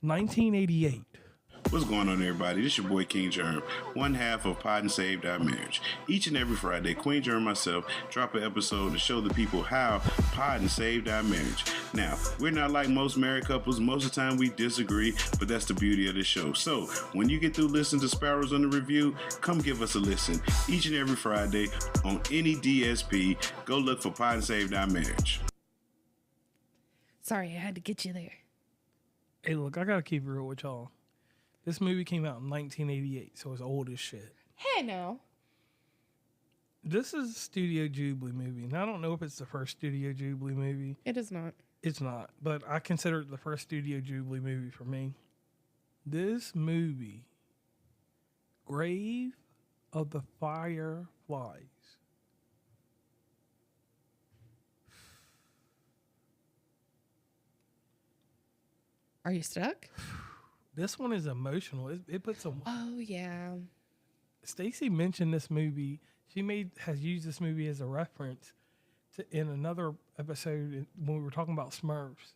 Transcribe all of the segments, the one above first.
1988. What's going on, everybody? This your boy King Germ, one half of Pod and Saved Our Marriage. Each and every Friday, Queen Germ and myself drop an episode to show the people how Pod and Saved Our Marriage. Now, we're not like most married couples. Most of the time we disagree, but that's the beauty of the show. So, when you get through listening to Sparrows on the Review, come give us a listen. Each and every Friday on any DSP, go look for Pod and Saved Our Marriage. Sorry, I had to get you there. Hey, look, I gotta keep it real with y'all. This movie came out in 1988, so it's old as shit. Hey, no. This is a Studio Ghibli movie, and I don't know if it's the first Studio Ghibli movie. It is not. It's not, but I consider it the first Studio Ghibli movie for me. This movie, Grave of the Fireflies. Are you stuck? This one is emotional. It puts some. Oh, yeah. Stacey mentioned this movie. She has used this movie as a reference in another episode when we were talking about Smurfs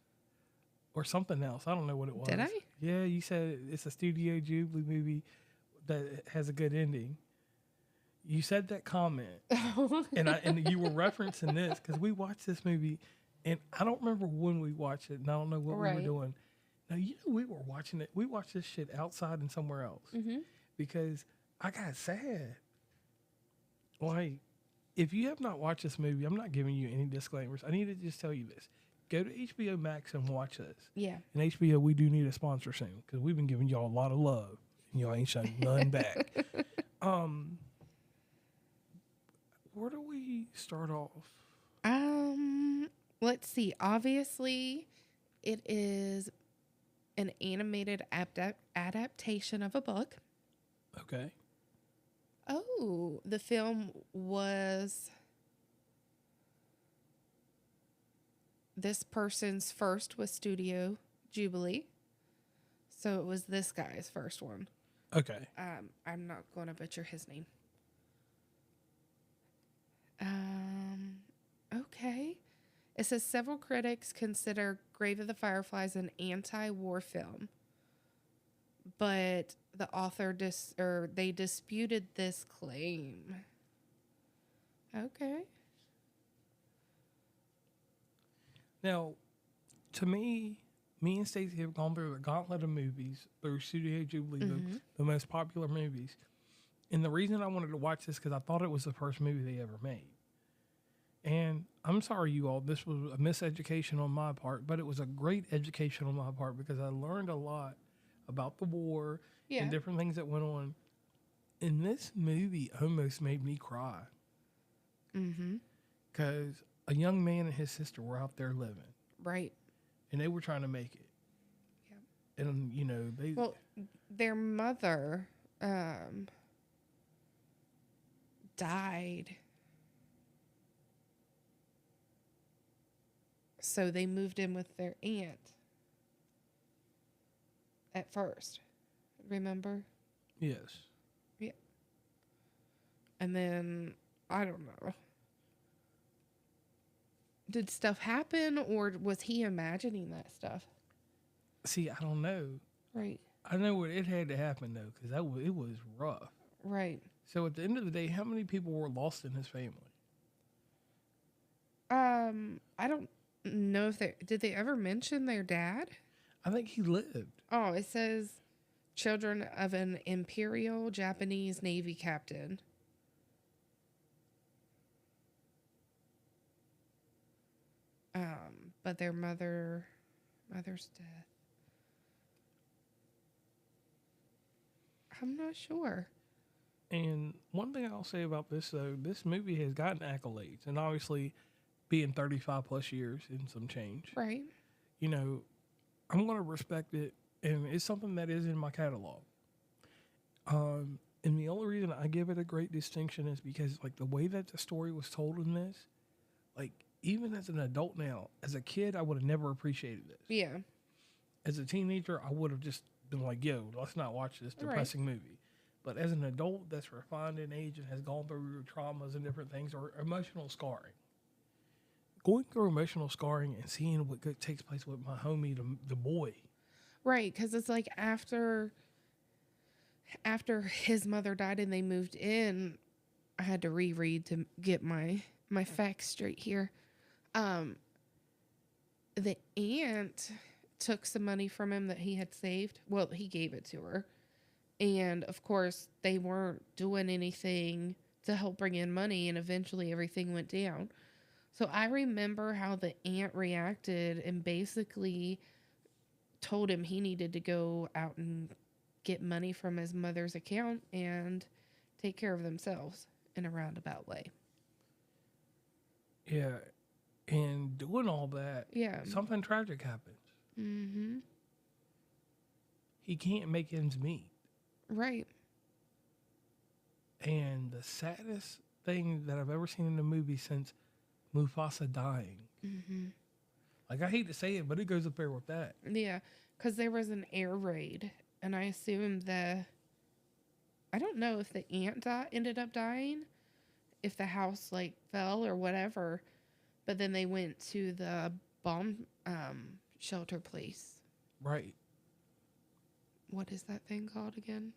or something else. I don't know what it was. Did I? Yeah, you said it's a Studio Ghibli movie that has a good ending. You said that comment, and you were referencing this because we watched this movie, and I don't remember when we watched it, and I don't know what we were doing. Now, you know, we were watching it. We watched this shit outside and somewhere else because I got sad. Like, if you have not watched this movie, I'm not giving you any disclaimers. I need to just tell you this. Go to HBO Max and watch this. Yeah. And HBO, we do need a sponsor soon because we've been giving y'all a lot of love and y'all ain't showing none back. Where do we start off? Let's see. Obviously, it is an animated adaptation of a book. Okay. Oh, the film was this person's first with Studio Ghibli. So it was this guy's first one. Okay. I'm not going to butcher his name. Okay. It says several critics consider Grave of the Fireflies an anti-war film, but the author they disputed this claim. Okay. Now, to me and Stacey have gone through a gauntlet of movies through Studio Ghibli, the most popular movies. And the reason I wanted to watch this because I thought it was the first movie they ever made. And I'm sorry, you all, this was a miseducation on my part, but it was a great education on my part because I learned a lot about the war and different things that went on. And this movie almost made me cry. Because a young man and his sister were out there living. Right. And they were trying to make it. Yeah. And, you know, their mother died. So they moved in with their aunt at first. Remember? Yes. Yeah. And then, I don't know. Did stuff happen or was he imagining that stuff? See, I don't know. Right. I know what it had to happen, though, because it was rough. Right. So at the end of the day, how many people were lost in his family? I don't know if did they ever mention their dad? I think he lived. Oh, it says children of an Imperial Japanese Navy captain. But their mother's death. I'm not sure. And one thing I'll say about this, though, this movie has gotten accolades, and obviously being 35 plus years and some change. Right. You know, I'm going to respect it, and it's something that is in my catalog. And the only reason I give it a great distinction is because, like, the way that the story was told in this, like, even as an adult now, as a kid, I would have never appreciated this. Yeah. As a teenager, I would have just been like, yo, let's not watch this depressing movie. But as an adult that's refined in age and has gone through traumas and different things or emotional scarring, going through emotional scarring and seeing what takes place with my homie, the boy. Right, because it's like after his mother died and they moved in, I had to reread to get my facts straight here. The aunt took some money from him that he had saved. Well, he gave it to her. And of course, they weren't doing anything to help bring in money, and eventually everything went down. So I remember how the aunt reacted and basically told him he needed to go out and get money from his mother's account and take care of themselves in a roundabout way. Yeah. And doing all that, Yeah. something tragic happens. Mm-hmm. He can't make ends meet. Right. And the saddest thing that I've ever seen in a movie since Mufasa dying. Mm-hmm. Like, I hate to say it, but it goes up there with that. Yeah, because there was an air raid, and I assume I don't know if the aunt ended up dying, if the house, like, fell or whatever, but then they went to the bomb shelter place. Right. What is that thing called again?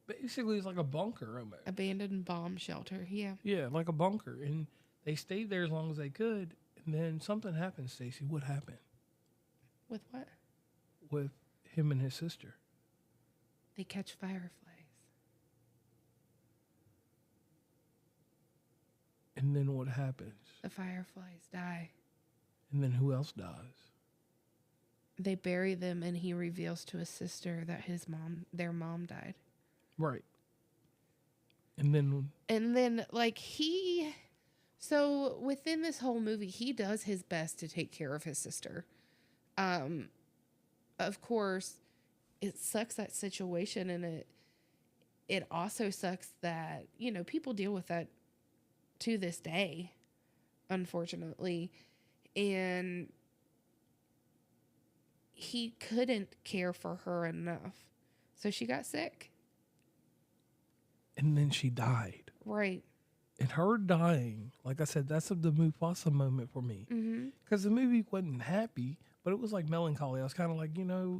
Basically, it's like a bunker almost. Abandoned bomb shelter, yeah. Yeah, like a bunker. And they stayed there as long as they could. And then something happened, Stacey. What happened? With what? With him and his sister. They catch fireflies. And then what happens? The fireflies die. And then who else dies? They bury them, and he reveals to his sister that their mom died. Right. And then like, so within this whole movie, he does his best to take care of his sister. Of course, it sucks, that situation, and it also sucks that, people deal with that to this day, unfortunately. And he couldn't care for her enough. So she got sick. And then she died. Right. And her dying, like I said, that's the Mufasa moment for me. Because the movie wasn't happy, but it was like melancholy. I was kind of like,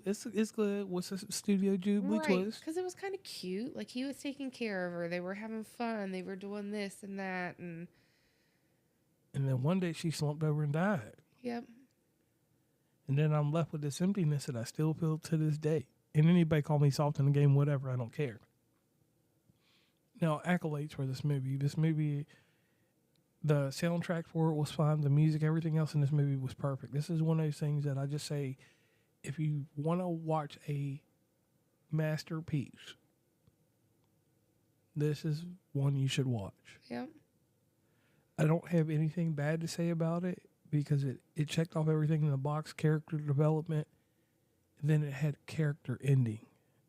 it's good. What's the Studio Ghibli twist? Because it was kind of cute. Like, he was taking care of her. They were having fun. They were doing this and that. And then one day she slumped over and died. Yep. And then I'm left with this emptiness that I still feel to this day. And anybody call me soft in the game, whatever, I don't care. Now, accolades for this movie. This movie, the soundtrack for it was fine. The music, everything else in this movie was perfect. This is one of those things that I just say, if you want to watch a masterpiece, this is one you should watch. Yep. I don't have anything bad to say about it because it checked off everything in the box, character development, and then it had character ending,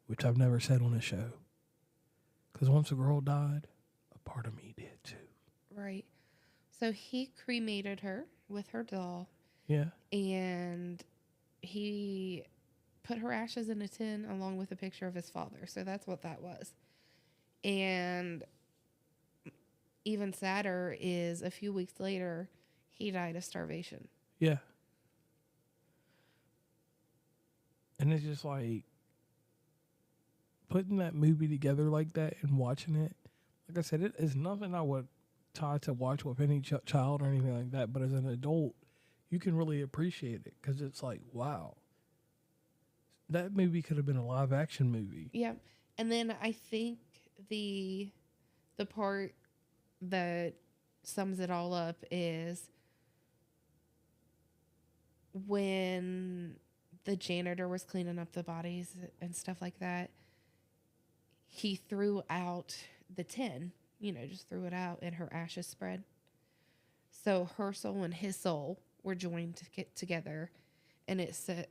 which I've never said on a show. Because once a girl died, a part of me did too. Right. So he cremated her with her doll. Yeah. And he put her ashes in a tin along with a picture of his father. So that's what that was. And even sadder is a few weeks later, he died of starvation. Yeah. And it's just like, putting that movie together like that and watching it, like I said, it is nothing I would try to watch with any child or anything like that. But as an adult, you can really appreciate it because it's like, wow, that movie could have been a live action movie. Yeah. And then I think the part that sums it all up is when the janitor was cleaning up the bodies and stuff like that, he threw out the tin, just threw it out, and her ashes spread. So her soul and his soul were joined to get together. And it said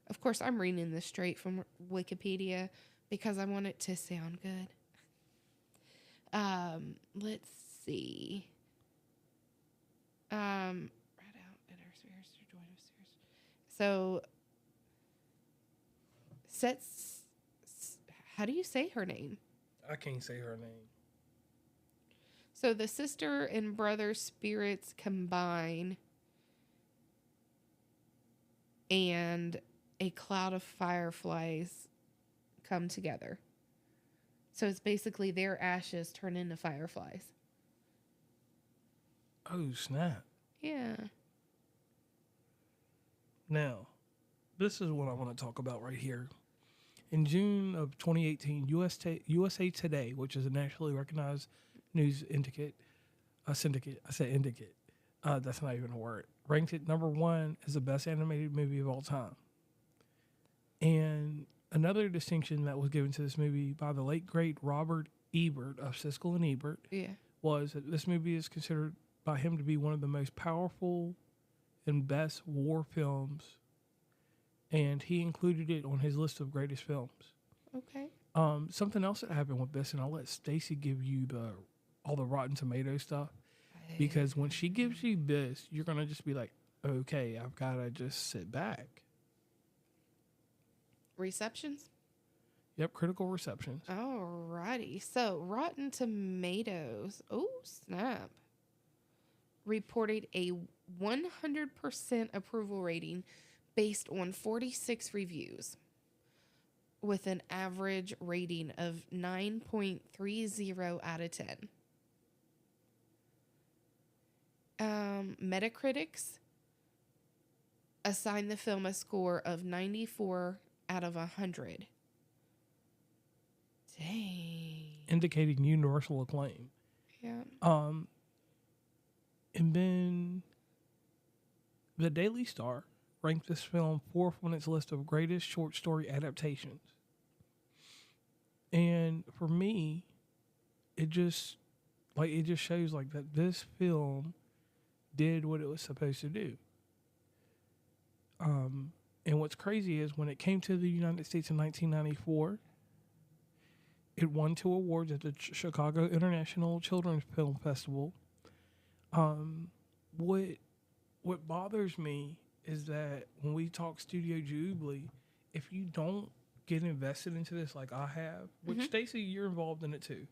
of course, I'm reading this straight from Wikipedia because I want it to sound good. Let's see. Right out in our spheres to join our spheres. So, how do you say her name? I can't say her name. So the sister and brother spirits combine and a cloud of fireflies come together. So it's basically their ashes turn into fireflies. Oh, snap. Yeah. Now, this is what I want to talk about right here. In June of 2018, USA Today, which is a nationally recognized news syndicate, that's not even a word, ranked it number 1 as the best animated movie of all time. And another distinction that was given to this movie by the late, great Robert Ebert of Siskel and Ebert was that this movie is considered by him to be one of the most powerful and best war films, and he included it on his list of greatest films. Okay. Something else that happened with this, and I'll let Stacey give you all the Rotten Tomato stuff, because when she gives you this, you're gonna just be like, okay, I've gotta just sit back. Receptions? Yep, critical receptions. Alrighty. So, Rotten Tomatoes, oh snap, reported a 100% approval rating based on 46 reviews, with an average rating of 9.30 out of 10. Metacritics assigned the film a score of 94 out of 100. Dang. Indicating universal acclaim. Yeah. And then the Daily Star ranked this film 4th on its list of greatest short story adaptations. And for me, it just shows like that this film did what it was supposed to do. And what's crazy is when it came to the United States in 1994, it won 2 awards at the Chicago International Children's Film Festival. What bothers me is that when we talk Studio Ghibli, if you don't get invested into this like I have, which Stacey, you're involved in it too.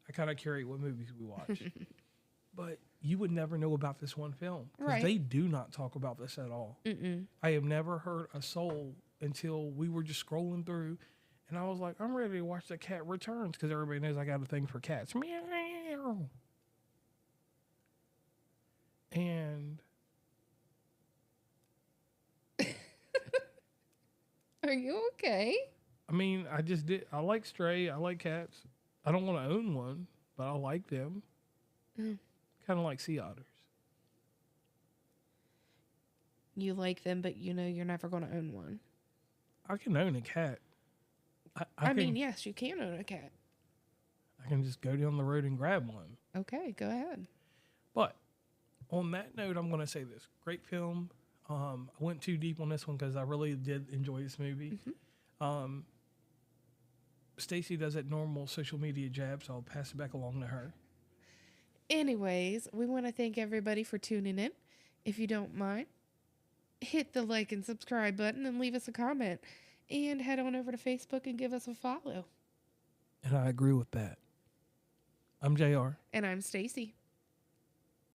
I kind of curate what movies we watch. But you would never know about this one film. Because they do not talk about this at all. Mm-mm. I have never heard a soul until we were just scrolling through. And I was like, I'm ready to watch The Cat Returns because everybody knows I got a thing for cats. Meow. And Are you okay? I mean, I like Stray. I like cats. I don't want to own one, but I like them. Kind of like sea otters. You like them, but you know you're never going to own one. I can own a cat. I mean, yes, you can own a cat. I can just go down the road and grab one. Okay, go ahead. But on that note, I'm going to say this. Great film. I went too deep on this one because I really did enjoy this movie. Stacey does that normal social media jab, so I'll pass it back along to her. Anyways, we want to thank everybody for tuning in. If you don't mind, hit the like and subscribe button and leave us a comment. And head on over to Facebook and give us a follow. And I agree with that. I'm JR. And I'm Stacey.